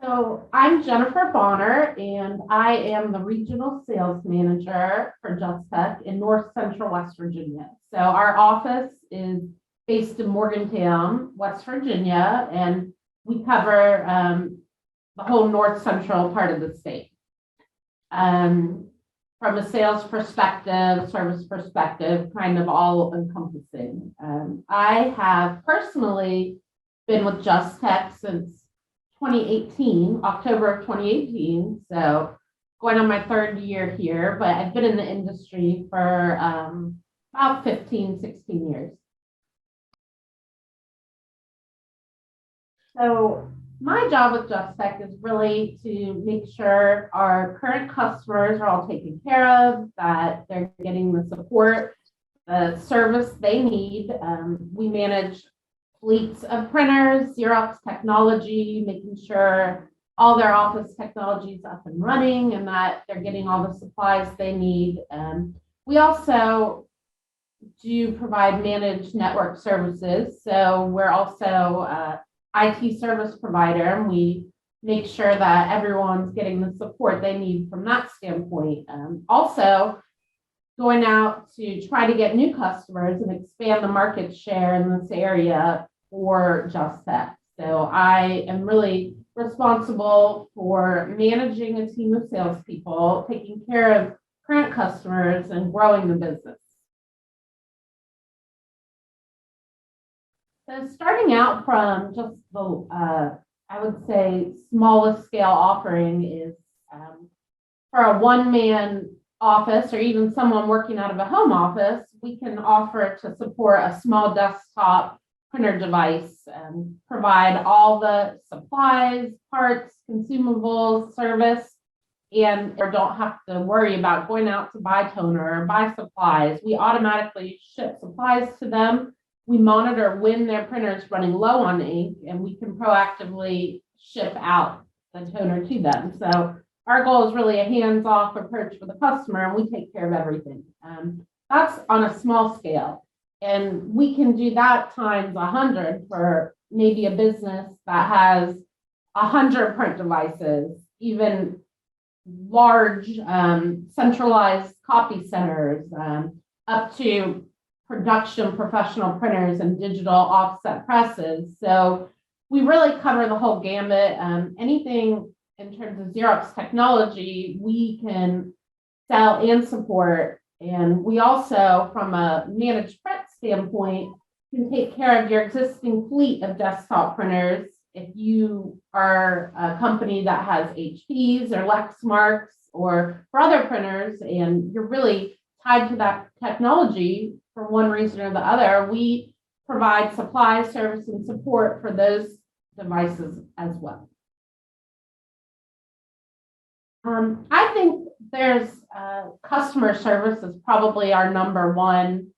So I'm Jennifer Bonner, and I am the regional sales manager for JustTech in North Central West Virginia. So our office is based in Morgantown, West Virginia, and we cover the whole North Central part of the state. From a sales perspective, service perspective, kind of all encompassing. I have personally been with JustTech's since 2018, October of 2018. So going on my third year here, but I've been in the industry for about 15, 16 years. So my job with JustTech is really to make sure our current customers are all taken care of, that they're getting the support, the service they need. We manage fleets of printers, Xerox technology, making sure all their office technology is up and running and that they're getting all the supplies they need. We also do provide managed network services. So we're also IT service provider, and we make sure that everyone's getting the support they need from that standpoint. Also, going out to try to get new customers and expand the market share in this area for JustTech. So I am really responsible for managing a team of salespeople, taking care of current customers, and growing the business. So starting out from just the, I would say, smallest scale offering is for a one-man office or even someone working out of a home office, we can offer to support a small desktop printer device and provide all the supplies, parts, consumables, service, and or don't have to worry about going out to buy toner or buy supplies. We automatically ship supplies to them. We monitor when their printer is running low on ink, and we can proactively ship out the toner to them. So our goal is really a hands-off approach for the customer, and we take care of everything. That's on a small scale. And we can do that times 100 for maybe a business that has 100 print devices, even large centralized copy centers, up to production professional printers and digital offset presses. So we really cover the whole gamut. Anything in terms of Xerox technology, we can sell and support. And we also, from a managed print standpoint, can take care of your existing fleet of desktop printers. If you are a company that has HPs or Lexmarks or for other printers, and you're really tied to that technology for one reason or the other, we provide supply, service, and support for those devices as well. I think there's customer service is probably our number one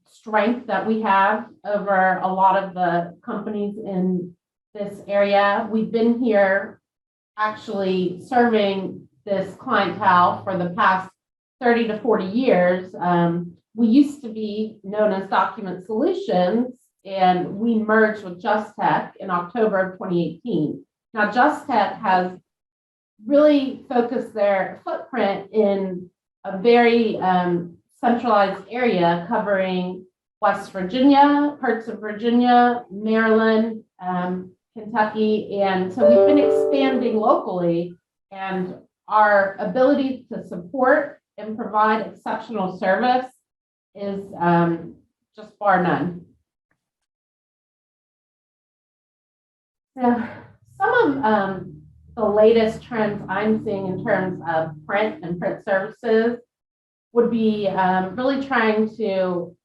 strength that we have over a lot of the companies in this area. We've been here actually serving this clientele for the past 30 to 40 years. We used to be known as Document Solutions, and we merged with JustTech in October of 2018. Now, JustTech has really focused their footprint in a very centralized area covering West Virginia, parts of Virginia, Maryland, Kentucky. And so we've been expanding locally, and our ability to support and provide exceptional service is just bar none. So some of the latest trends I'm seeing in terms of print and print services would be really trying to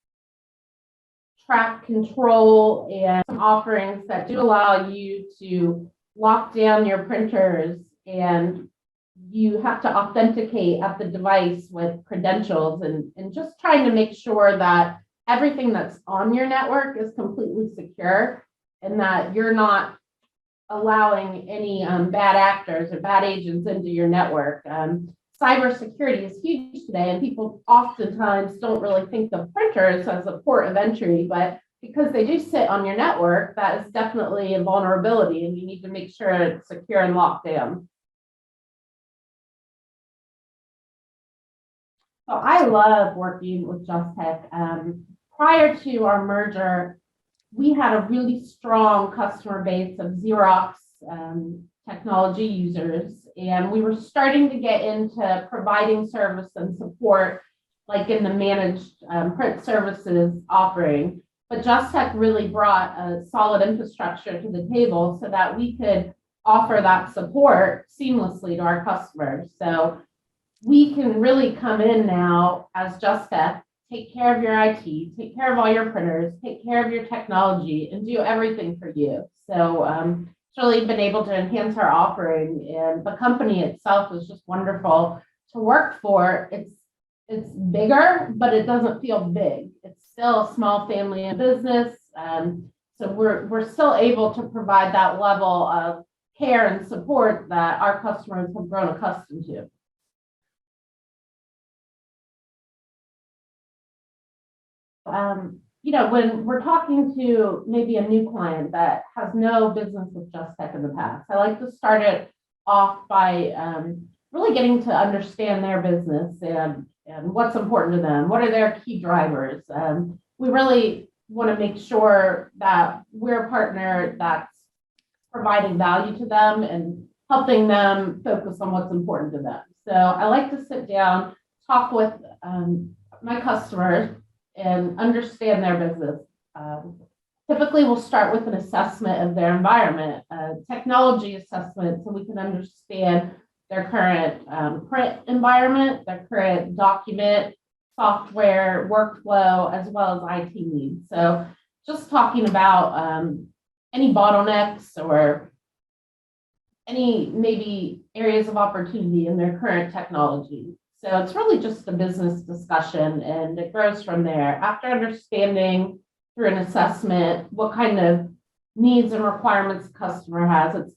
track, control, and offerings that do allow you to lock down your printers, and you have to authenticate at the device with credentials, and just trying to make sure that everything that's on your network is completely secure and that you're not allowing any bad actors or bad agents into your network. Cybersecurity is huge today, and people oftentimes don't really think of printers as a port of entry, but because they do sit on your network, that is definitely a vulnerability, and you need to make sure it's secure and locked down. So I love working with JustTech. Prior to our merger, we had a really strong customer base of Xerox technology users, and we were starting to get into providing service and support, like in the managed print services offering. But JustTech really brought a solid infrastructure to the table so that we could offer that support seamlessly to our customers. So we can really come in now as JustTech, take care of your IT, take care of all your printers, take care of your technology, and do everything for you. So it's really been able to enhance our offering, and the company itself is just wonderful to work for. It's bigger, but it doesn't feel big. It's still a small family business. So we're still able to provide that level of care and support that our customers have grown accustomed to. When we're talking to maybe a new client that has no business with JustTech in the past, I like to start it off by really getting to understand their business and what's important to them. What are their key drivers? We really want to make sure that we're a partner that's providing value to them and helping them focus on what's important to them. So I like to sit down, talk with my customers, and understand their business. Typically, we'll start with an assessment of their environment, a technology assessment, so we can understand their current print environment, their current document, software, workflow, as well as IT needs. So just talking about any bottlenecks or any maybe areas of opportunity in their current technology. So it's really just a business discussion, and it grows from there. After understanding through an assessment what kind of needs and requirements the customer has, it's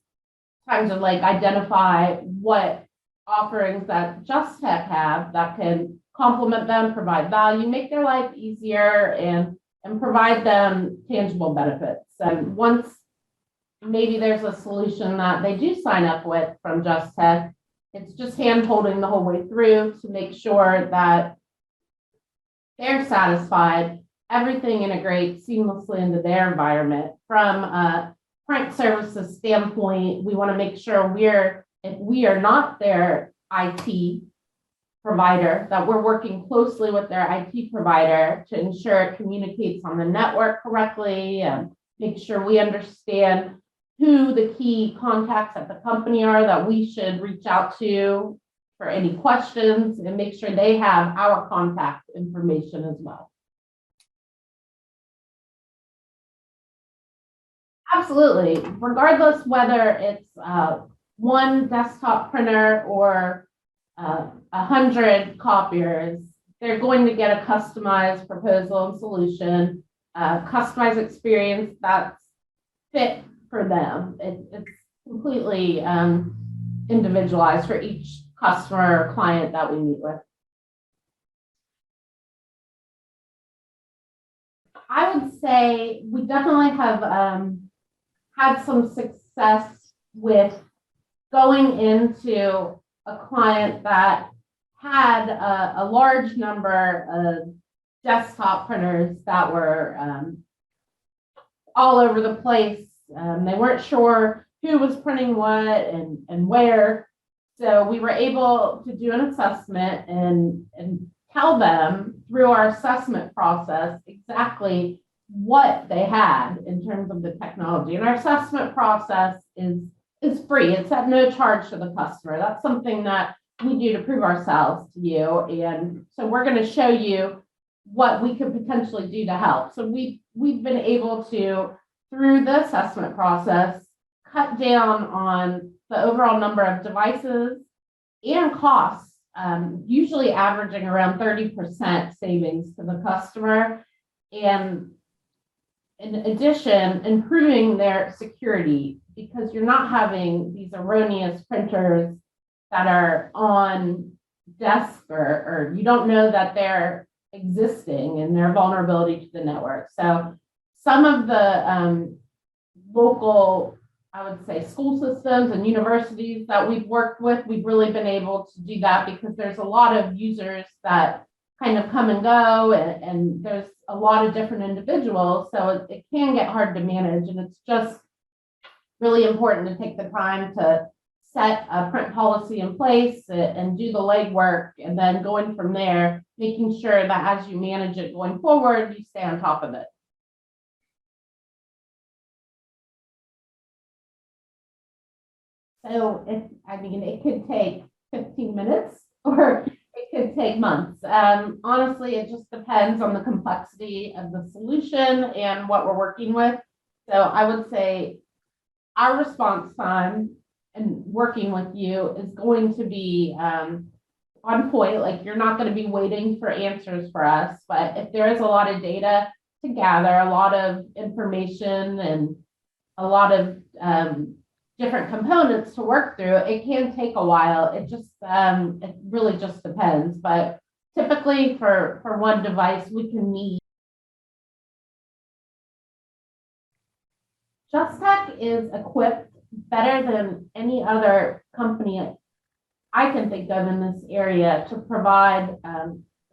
time to identify what offerings that JustTech have that can complement them, provide value, make their life easier, and provide them tangible benefits. And once maybe there's a solution that they do sign up with from JustTech, it's just hand holding the whole way through to make sure that they're satisfied, everything integrates seamlessly into their environment. From a print services standpoint, we want to make sure if we are not their IT provider, that we're working closely with their IT provider to ensure it communicates on the network correctly, and make sure we understand who the key contacts at the company are that we should reach out to for any questions, and make sure they have our contact information as well. Absolutely. Regardless whether it's one desktop printer or 100 copiers, they're going to get a customized proposal and solution, customized experience that's fit for them. It's completely individualized for each customer or client that we meet with. I would say we definitely have had some success with going into a client that had a large number of desktop printers that were all over the place. They weren't sure who was printing what and where. So we were able to do an assessment and tell them through our assessment process exactly what they had in terms of the technology. And our assessment process is free. It's at no charge to the customer. That's something that we do to prove ourselves to you. And so we're going to show you what we could potentially do to help. So we've been able to, through the assessment process, cut down on the overall number of devices and costs, usually averaging around 30% savings to the customer. And in addition, improving their security, because you're not having these erroneous printers that are on desk or you don't know that they're existing and their vulnerability to the network. So some of the local, I would say, school systems and universities that we've worked with, we've really been able to do that because there's a lot of users that kind of come and go, and there's a lot of different individuals, so it can get hard to manage, and it's just really important to take the time to set a print policy in place and do the legwork, and then going from there, making sure that as you manage it going forward, you stay on top of it. So it could take 15 minutes or it could take months. Honestly, it just depends on the complexity of the solution and what we're working with. So I would say our response time and working with you is going to be on point. Like, you're not going to be waiting for answers for us, but if there is a lot of data to gather, a lot of information and a lot of different components to work through, it can take a while. It really just depends, but typically for one device, we can meet. JustTech is equipped better than any other company I can think of in this area to provide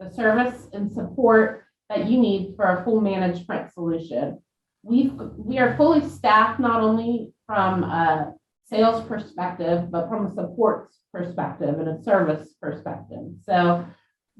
the service and support that you need for a full managed print solution. We are fully staffed, not only from a sales perspective, but from a support perspective and a service perspective. So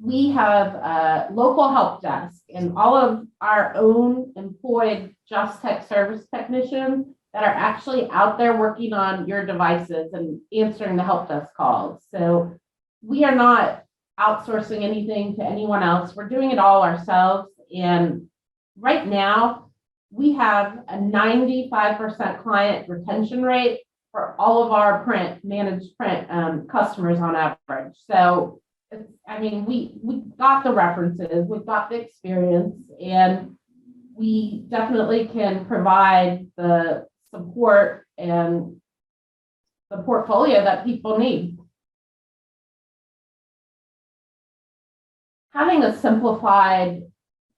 we have a local help desk and all of our own employed JustTech service technicians that are actually out there working on your devices and answering the help desk calls. So we are not outsourcing anything to anyone else. We're doing it all ourselves. And right now, we have a 95% client retention rate for all of our managed print customers on average. So, we got the references, we've got the experience, and we definitely can provide the support and the portfolio that people need. Having a simplified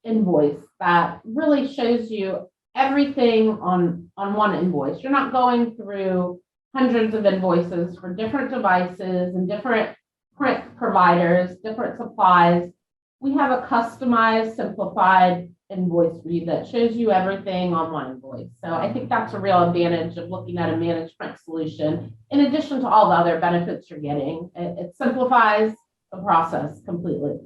invoice that really shows you everything on one invoice. You're not going through hundreds of invoices for different devices and different print providers, different supplies. We have a customized, simplified invoice for you that shows you everything on one invoice. So I think that's a real advantage of looking at a managed print solution, in addition to all the other benefits you're getting. It simplifies the process completely.